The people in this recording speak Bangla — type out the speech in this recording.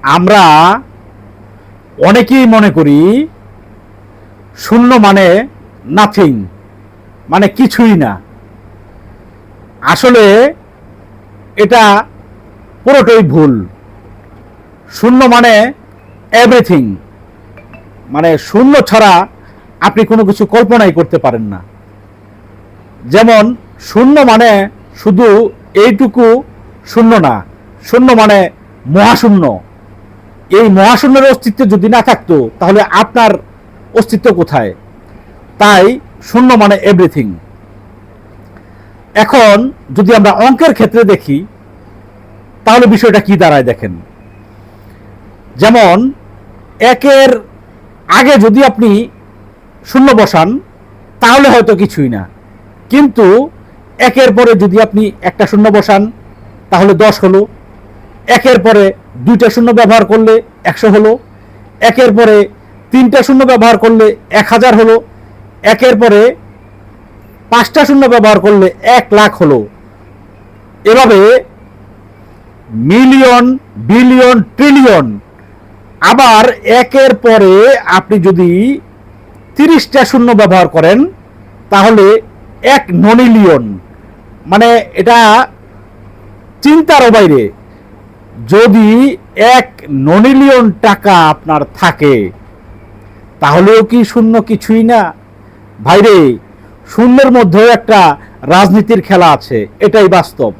আমরা অনেকেই মনে করি শূন্য মানে নাথিং, মানে কিছুই না। আসলে এটা পুরোটাই ভুল। শূন্য মানে এভরিথিং, মানে শূন্য ছাড়া আপনি কোনো কিছু কল্পনাই করতে পারেন না। যেমন শূন্য মানে শুধু এইটুকু শূন্য না, শূন্য মানে মহাশূন্য। এই মহাশূন্যের অস্তিত্ব যদি না থাকতো তাহলে আপনার অস্তিত্ব কোথায়? তাই শূন্য মানে এভরিথিং। এখন যদি আমরা অঙ্কের ক্ষেত্রে দেখি তাহলে বিষয়টা কি দাঁড়ায় দেখেন। যেমন একের আগে যদি আপনি শূন্য বসান তাহলে হয়তো কিছুই না, কিন্তু একের পরে যদি আপনি একটা শূন্য বসান তাহলে 10 হলো, একের পরে দুইটা শূন্য ব্যবহার করলে 100 হলো, একের পরে তিনটা শূন্য ব্যবহার করলে 1000 হলো, একের পরে 5টা শূন্য ব্যবহার করলে 1 লাখ হলো। এভাবে মিলিয়ন, বিলিয়ন, ট্রিলিয়ন। আবার একের পরে আপনি যদি 30টা শূন্য ব্যবহার করেন তাহলে 1 ননিলিয়ন। মানে এটা চিন্তারও বাইরে। যদি 1 ননিলিয়ন টাকা আপনার থাকে তাহলেও কি শূন্য কিছুই না? ভাইরে, শূন্যের মধ্যেও একটা রাজনীতির খেলা আছে, এটাই বাস্তব।